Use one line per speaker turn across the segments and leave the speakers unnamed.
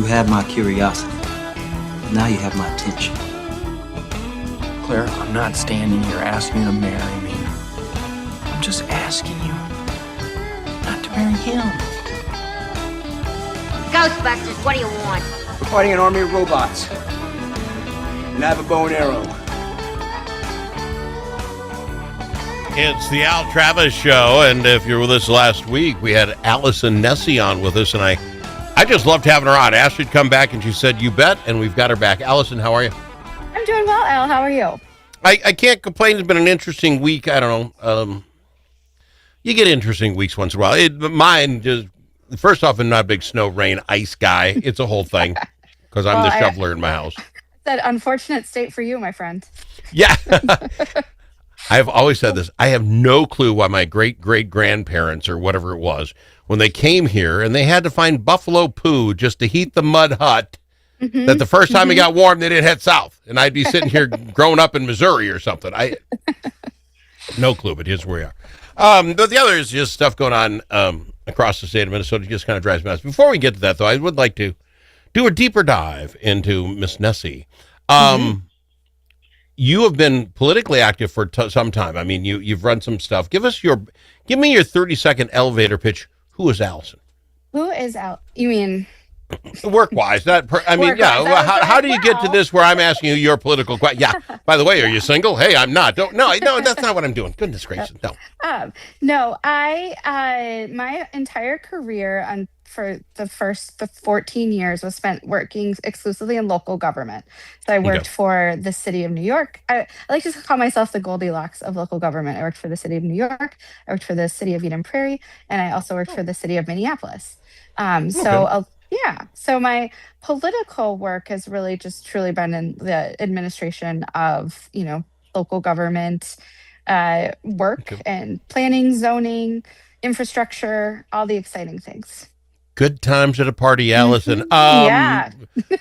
You have my curiosity. Now you have my attention.
Claire, I'm not standing here asking you to marry me. I'm just asking you not to marry him.
Ghostbusters, what do you want?
We're fighting an army of robots. And I have a bow and arrow.
It's the Al Travis Show, and if you were with us last week, we had Alysen Nesse on with us, and I just loved having her on. I asked her to come back, and she said, you bet, and we've got her back. Alysen, how are you?
I'm doing well, Al. How are you?
I can't complain. It's been an interesting week. I don't know. You get interesting weeks once in a while. Mine just, first off, I'm not a big snow, rain, ice guy. It's a whole thing, because I'm the shoveler in my house.
That unfortunate state for you, my friend.
Yeah. I have always said this. I have no clue why my great-great-grandparents or whatever it was, when they came here and they had to find buffalo poo just to heat the mud hut, that the first time it got warm, they didn't head south. And I'd be sitting here growing up in Missouri or something. No clue, but here's where we are. But the other is just stuff going on across the state of Minnesota. It just kind of drives me nuts. Before we get to that, though, I would like to do a deeper dive into Miss Nesse. You have been politically active for some time. I mean, you've run some stuff. Give me your 30-second elevator pitch. Who is Alysen?
Who is Al? You mean
work-wise? How do you get to this where I'm asking you your political question? Yeah. By the way, are you single? Hey, I'm not. No, that's not what I'm doing. Goodness gracious, no.
No, my entire career for the 14 years was spent working exclusively in local government. So I worked for the city of New York. I like to call myself the Goldilocks of local government. I worked for the city of New York. I worked for the city of Eden Prairie, and I also worked for the city of Minneapolis. So my political work has really just truly been in the administration of, local government work and planning, zoning, infrastructure, all the exciting things.
Good times at a party, Alysen.
Yeah.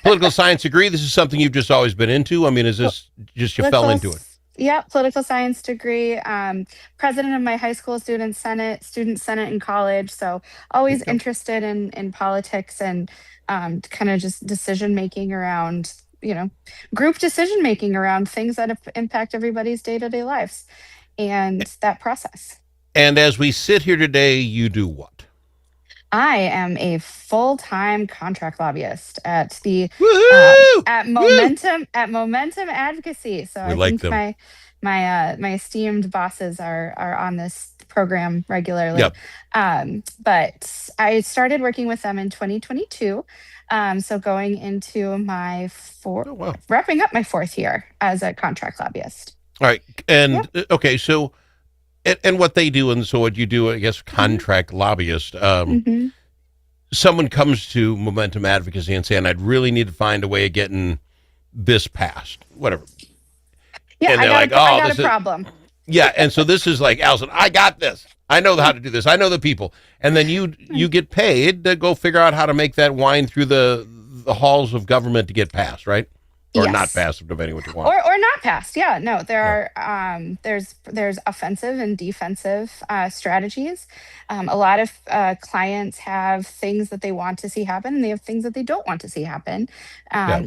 Political science degree. This is something you've just always been into. I mean, is this just you fell into it?
Yeah, political science degree. President of my high school student senate in college. So always interested in politics and kind of just decision making around, group decision making around things that impact everybody's day-to-day lives and that process.
And as we sit here today, you do what?
I am a full-time contract lobbyist at the Momentum Advocacy. So I think my esteemed bosses are on this program regularly.
Yep.
But I started working with them in 2022. So going into my wrapping up my 4th year as a contract lobbyist.
All right. And okay, so and what they do, and so what you do, I guess, contract lobbyist. Someone comes to Momentum Advocacy and saying, I'd really need to find a way of getting this passed, whatever.
Yeah,
and
I got a problem.
Yeah, and so this is like, Alysen, I got this. I know how to do this. I know the people. And then you get paid to go figure out how to make that wind through the halls of government to get passed, right? Or not passed, depending what you want.
Or not passed. Yeah, no, there are there's offensive and defensive strategies. A lot of clients have things that they want to see happen, and they have things that they don't want to see happen.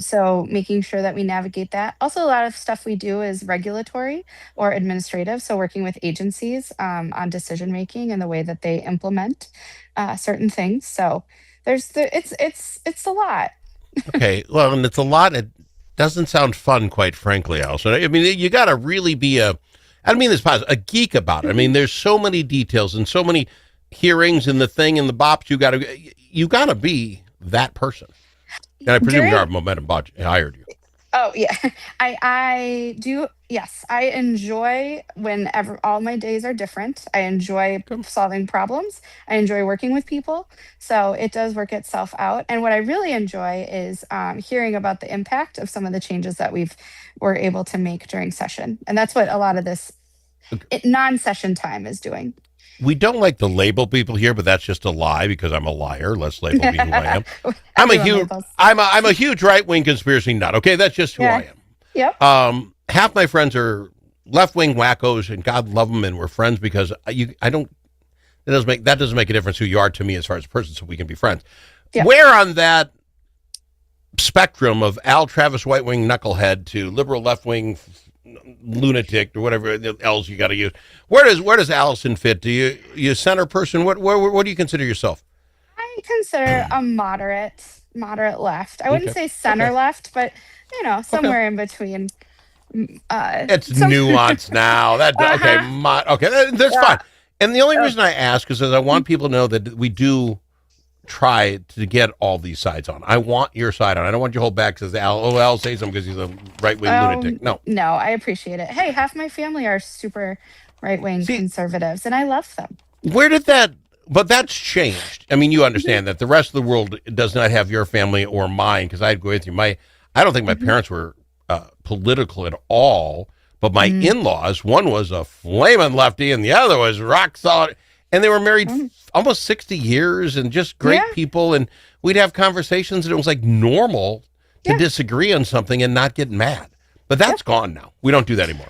So making sure that we navigate that. Also, a lot of stuff we do is regulatory or administrative. So working with agencies on decision making and the way that they implement certain things. So it's a lot.
Okay, well, and it's a lot. It doesn't sound fun, quite frankly, Alysen. I mean, you got to really be I don't mean this positive, a geek about it. I mean, there's so many details and so many hearings and the thing and the bops. You got to be that person. And I presume you are Momentum hired you.
Oh yeah, I do. Yes, I enjoy whenever all my days are different. I enjoy solving problems. I enjoy working with people. So it does work itself out. And what I really enjoy is hearing about the impact of some of the changes that we're able to make during session. And that's what a lot of this non-session time is doing.
We don't like to label people here, but that's just a lie because I'm a liar. Let's label me who I am. I'm a huge right-wing conspiracy nut. Okay, that's just who I am.
Yep.
Half my friends are left-wing wackos, and God love them, and we're friends because that doesn't make a difference who you are to me as far as a person, so we can be friends. Yeah. Where on that spectrum of Al Travis right wing knucklehead to liberal left wing lunatic or whatever else you got to use. Where does Alysen fit? Do you center person? What do you consider yourself?
I consider a moderate left. I wouldn't say center left, but somewhere in between.
It's nuanced now. That okay, that's fine. And the only reason I ask is that I want people to know that we do try to get all these sides on. I want your side on. I don't want your whole back says Al say something because he's a right wing lunatic. No,
I appreciate it. Hey, half my family are super right wing conservatives, and I love them.
Where did that? But that's changed. I mean, you understand that the rest of the world does not have your family or mine because I agree with you. I don't think my parents were political at all, but my in-laws, one was a flaming lefty and the other was rock solid, and they were married almost 60 years and just great people, and we'd have conversations and it was like normal to disagree on something and not get mad. But that's gone now. We don't do that anymore.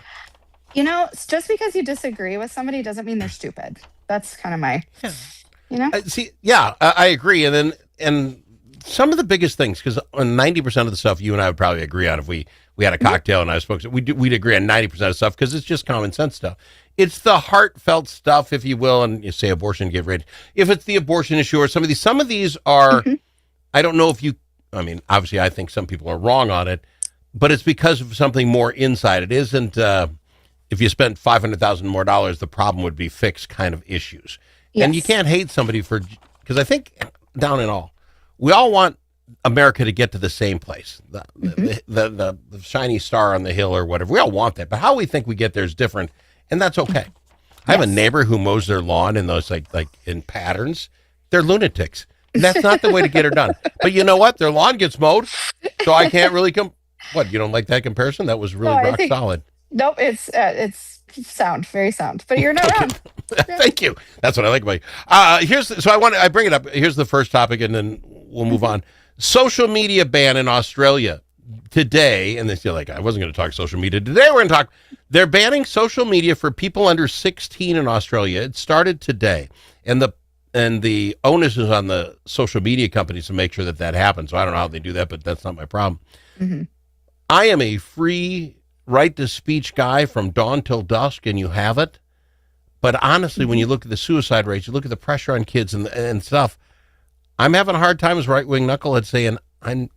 Just because you disagree with somebody doesn't mean they're stupid. That's kind of my
I agree. And some of the biggest things, because on 90% of the stuff you and I would probably agree on if we had a cocktail and I spoke, we'd agree on 90% of stuff because it's just common sense stuff. It's the heartfelt stuff, if you will, and you say abortion, get rid. If it's the abortion issue or some of these are, I don't know if obviously I think some people are wrong on it, but it's because of something more inside. It isn't, if you spent $500,000 more, the problem would be fixed kind of issues. Yes. And you can't hate somebody because I think down in all, we all want America to get to the same place, the shiny star on the hill or whatever. We all want that, but how we think we get there is different, and that's okay. I have a neighbor who mows their lawn in those like in patterns. They're lunatics. And that's not the way to get her done. But you know what? Their lawn gets mowed, so I can't really What, you don't like that comparison? That was really rock solid.
Nope, it's sound, very sound. But you're not wrong.
Thank you. That's what I like about you. I bring it up. Here's the first topic, and then we'll move on. Social media ban in Australia today, and they feel like I wasn't going to talk social media today. We're going to talk. They're banning social media for people under 16 in Australia. It started today, and the onus is on the social media companies to make sure that happens. So I don't know how they do that, but that's not my problem. I am a free right to speech guy from dawn till dusk, and you have it. But honestly, when you look at the suicide rates, you look at the pressure on kids and stuff, I'm having a hard time as right-wing knucklehead saying I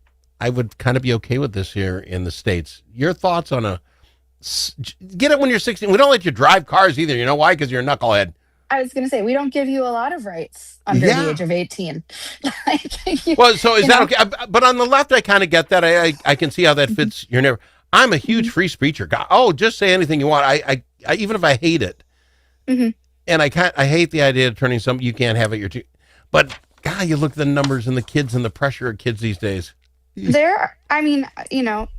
would kind of be okay with this here in the States. Your thoughts on get it when you're 16. We don't let you drive cars either. You know why? Because you're a knucklehead.
I was going to say, we don't give you a lot of rights under the age of 18.
Well, so is that okay? But on the left, I kind of get that. I can see how that fits your neighbor. I'm a huge free speecher guy. Oh, just say anything you want. I even if I hate it. And I hate the idea of turning you can't have it. But God, you look at the numbers and the kids and the pressure of kids these days.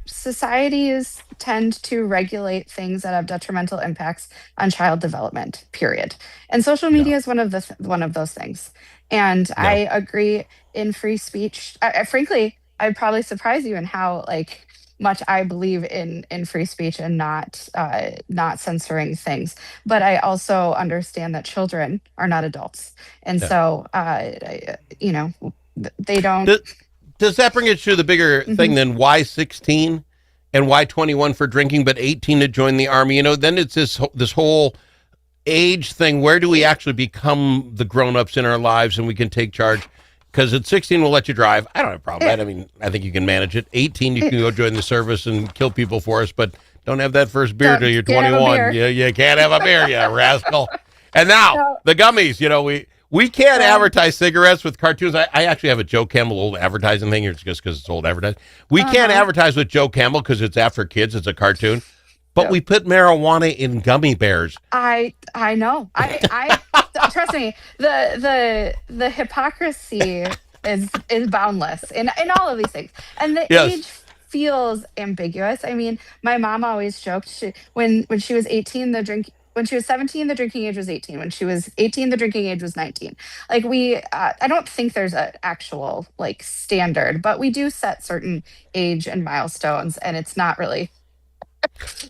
Societies tend to regulate things that have detrimental impacts on child development, period. And social media is one of those things. And I agree in free speech. Frankly, I'd probably surprise you in how much I believe in free speech and not censoring things. But I also understand that children are not adults. And so, they don't.
Does that bring it to the bigger thing than why 16 and why 21 for drinking, but 18 to join the army? Then it's this whole age thing. Where do we actually become the grown-ups in our lives and we can take charge? Because at 16, we'll let you drive. I don't have a problem with that. I mean, I think you can manage it. 18, you can go join the service and kill people for us, but don't have that first beer till you're 21. You can't have a beer, you rascal. And now, the gummies, we can't advertise cigarettes with cartoons. I actually have a Joe Camel old advertising thing. It's just because it's old advertising. We can't advertise with Joe Camel because it's after kids. It's a cartoon. But we put marijuana in gummy bears.
I know. I trust me. The hypocrisy is boundless in all of these things. And the age feels ambiguous. I mean, my mom always joked when she was 18, when she was 17, the drinking age was 18. When she was 18, the drinking age was 19. I don't think there's an actual standard, but we do set certain age and milestones, and it's not really.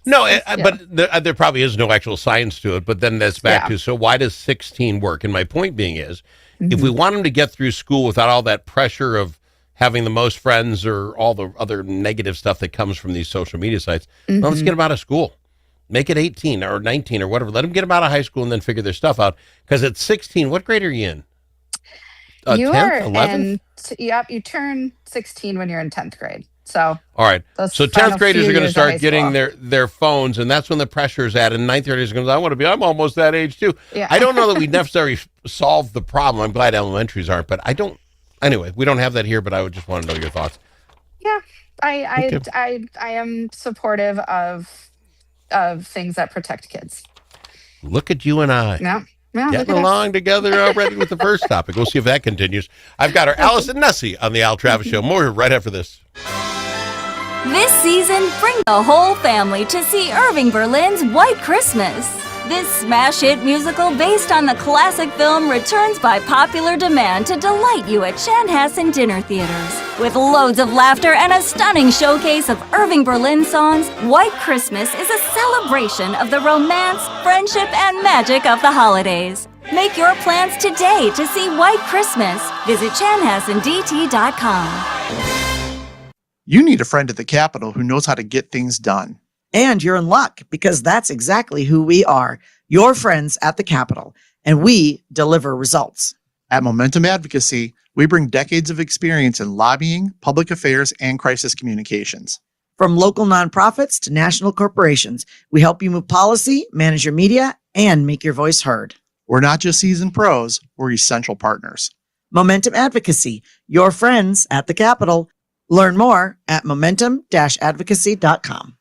No, but there probably is no actual science to it. But then that's back to, so why does 16 work? And my point being is, if we want them to get through school without all that pressure of having the most friends or all the other negative stuff that comes from these social media sites. No, let's get them out of school. Make it 18 or 19 or whatever. Let them get them out of high school and then figure their stuff out. Because at 16, what grade are you in?
You
10th,
are
11th?
Yep, you turn 16 when you're in 10th grade. So
all right.
those
So
final
10th graders
few
are going to
years of high
start getting
school.
their phones, and that's when the pressure is at. And 9th graders are going to, I'm almost that age too.
Yeah.
I don't know that we necessarily solve the problem. I'm glad elementaries aren't, but I don't. Anyway, we don't have that here, but I would just want to know your thoughts.
Yeah,
Okay.
I am supportive of things that protect kids.
Look at you and I.
Yeah, look
Getting
at us.
along together already with the first topic. We'll see if that continues. I've got our Alysen Nesse on the Al Travis Show. More right after this.
This season, bring the whole family to see Irving Berlin's White Christmas. This smash hit musical based on the classic film returns by popular demand to delight you at Chanhassen dinner theaters. With loads of laughter and a stunning showcase of Irving Berlin songs, White Christmas is a celebration of the romance, friendship, and magic of the holidays. Make your plans today to see White Christmas. Visit chanhassendt.com.
You need a friend at the Capitol who knows how to get things done.
And you're in luck because that's exactly who we are, your friends at the Capitol, and we deliver results.
At Momentum Advocacy, we bring decades of experience in lobbying, public affairs, and crisis communications.
From local nonprofits to national corporations, we help you move policy, manage your media, and make your voice heard.
We're not just seasoned pros, we're essential partners.
Momentum Advocacy, your friends at the Capitol. Learn more at momentum-advocacy.com.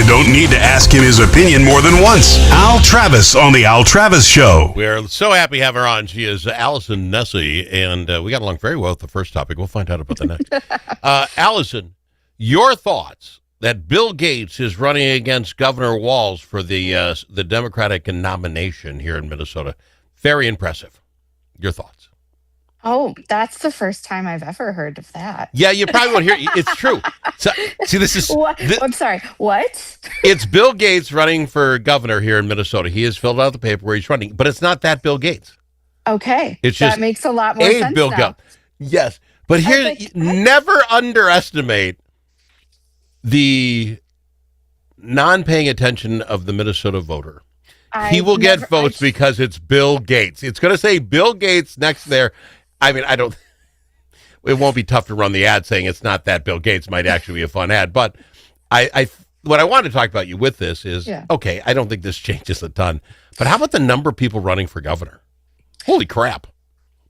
Don't need to ask him his opinion more than once. Al Travis on the Al Travis Show.
We're so happy to have her on. She is Alysen Nesse, and we got along very well with the first topic. We'll find out about the next. Alysen, your thoughts that Bill Gates is running against Governor Walz for the Democratic nomination here in Minnesota. Very impressive. Your thoughts?
Oh, that's the first time I've ever heard of that.
Yeah, you probably won't hear it. It's true. So, see, this is...
I'm sorry, what?
It's Bill Gates running for governor here in Minnesota. He has filled out the paper where he's running, but it's not that Bill Gates.
Okay.
It's just
that makes a lot more sense
Bill
now.
Yes, but here, never underestimate the non-paying attention of the Minnesota voter. He will get votes because it's Bill Gates. It's going to say Bill Gates next there. I mean, it won't be tough to run the ad saying it's not that Bill Gates. Might actually be a fun ad. But what I want to talk about you with this is, okay, I don't think this changes a ton. But how about the number of people running for governor? Holy crap.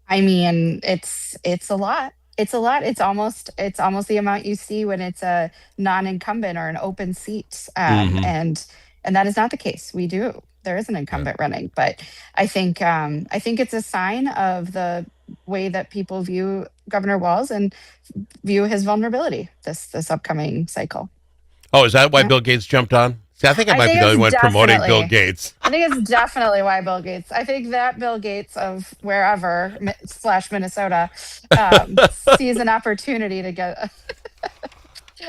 I mean, it's a lot. It's a lot. It's almost the amount you see when it's a non-incumbent or an open seat.
Mm-hmm.
And that is not the case. There is an
Yeah.
incumbent running, but I think it's a sign of the way that people view Governor Walz and view his vulnerability this upcoming cycle.
Oh, is that why
Yeah.
Bill Gates jumped on? See, I think I
I
might be
think
the only
it's
one promoting Bill
definitely.
Gates.
I think it's definitely why Bill Gates. I think that Bill Gates of wherever slash Minnesota sees an opportunity to get.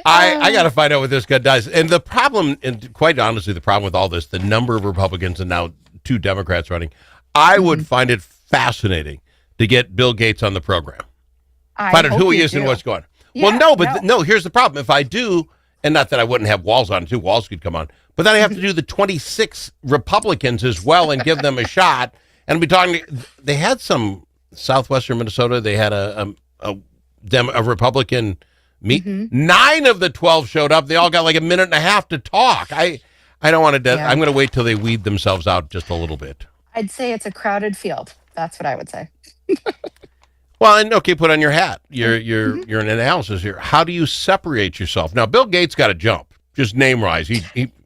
I got to find out what this guy does. And the problem, and quite honestly, the problem with all this, the number of Republicans and now 2 Democrats running, I would find it fascinating to get Bill Gates on the program. Find out who he is and what's going on. Well, no, but no, here's the problem. If I do, and not that I wouldn't have Walz on too, Walz could come on, but then I have to do the 26 Republicans as well and give them a shot. And I'll be talking, they had some southwestern Minnesota, they had a Republican meet. 9 of the 12 showed up. They all got like a minute and a half to talk. I don't want to, I'm going to wait till they weed themselves out just a little bit.
I'd say it's a crowded field. That's what I would say.
Well, and okay, put on your hat. You're an analysis here. How do you separate yourself? Now, Bill Gates got to jump, just name-wise.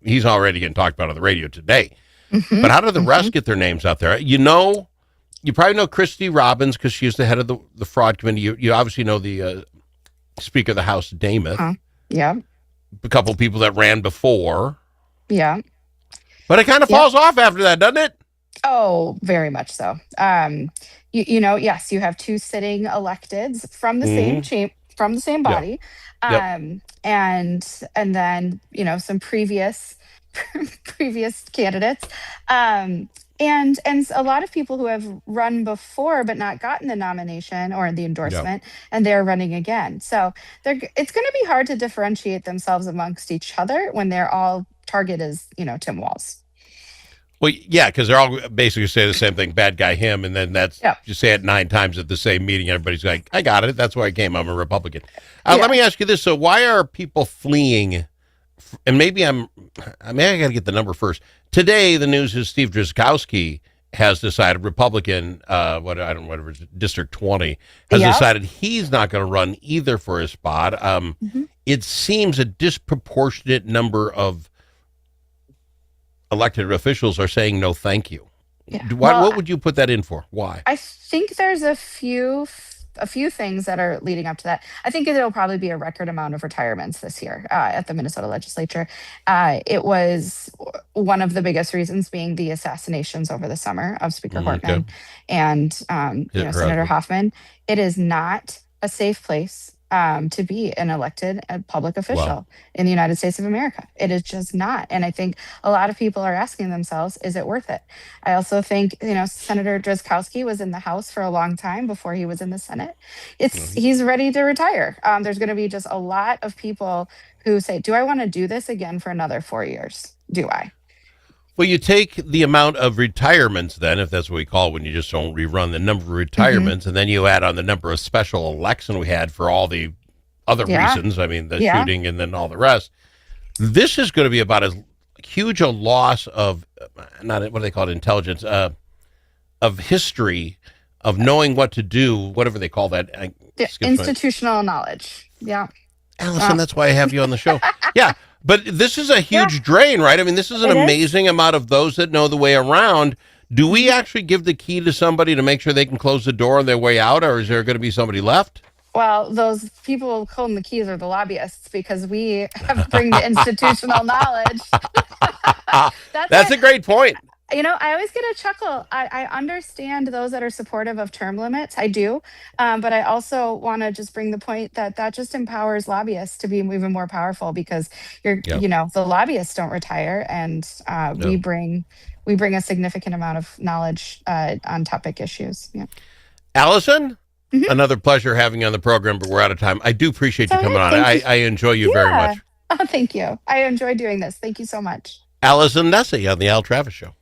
He's already getting talked about on the radio today. But how do the rest get their names out there? You probably know Christy Robbins because she's the head of the fraud committee. You obviously know the Speaker of the House, Dameth.
Yeah.
A couple of people that ran before.
Yeah.
But it kind of falls off after that, doesn't it?
Oh, very much so. Yes, you have 2 sitting electeds from the from the same body, and then some previous candidates, and a lot of people who have run before but not gotten the nomination or the endorsement, and they're running again. So it's going to be hard to differentiate themselves amongst each other when they're all target is Tim Walz.
Well, yeah, because they're all basically say the same thing, bad guy him, and then that's, you say it 9 times at the same meeting, everybody's like, I got it, that's where I came, I'm a Republican. Let me ask you this, so why are people fleeing, and maybe I got to get the number first. Today, the news is Steve Drazkowski has decided, Republican, whatever, District 20, has decided he's not going to run either for his spot. It seems a disproportionate number of elected officials are saying no thank you. What would you put that in for? Why?
I think there's a few things that are leading up to that. I think it'll probably be a record amount of retirements this year at the Minnesota legislature. It was one of the biggest reasons being the assassinations over the summer of Speaker Hortman and Senator Hoffman. It is not a safe place to be an elected public official in the United States of America. It is just not. And I think a lot of people are asking themselves, is it worth it? I also think, Senator Drazkowski was in the House for a long time before he was in the Senate. He's ready to retire. There's going to be just a lot of people who say, do I want to do this again for another 4 years? Do I?
Well, you take the amount of retirements then, if that's what we call it, when you just don't rerun the number of retirements, and then you add on the number of special elections we had for all the other reasons, I mean, the shooting and then all the rest. This is going to be about as huge a loss of, not what do they call it, intelligence, of history, of knowing what to do, whatever they call that.
Institutional knowledge. Yeah.
Alysen, that's why I have you on the show. Yeah. But this is a huge drain, right? I mean, this is an amazing amount of those that know the way around. Do we actually give the key to somebody to make sure they can close the door on their way out, or is there going to be somebody left?
Well, those people holding the keys are the lobbyists because we have bring the institutional knowledge.
That's a great point.
I always get a chuckle. I understand those that are supportive of term limits. I do. But I also want to just bring the point that just empowers lobbyists to be even more powerful because the lobbyists don't retire and we bring a significant amount of knowledge on topic issues. Yeah.
Alysen, another pleasure having you on the program, but we're out of time. I do appreciate you coming on. I enjoy you very much.
Oh, thank you. I enjoy doing this. Thank you so much.
Alysen Nesse on the Al Travis Show.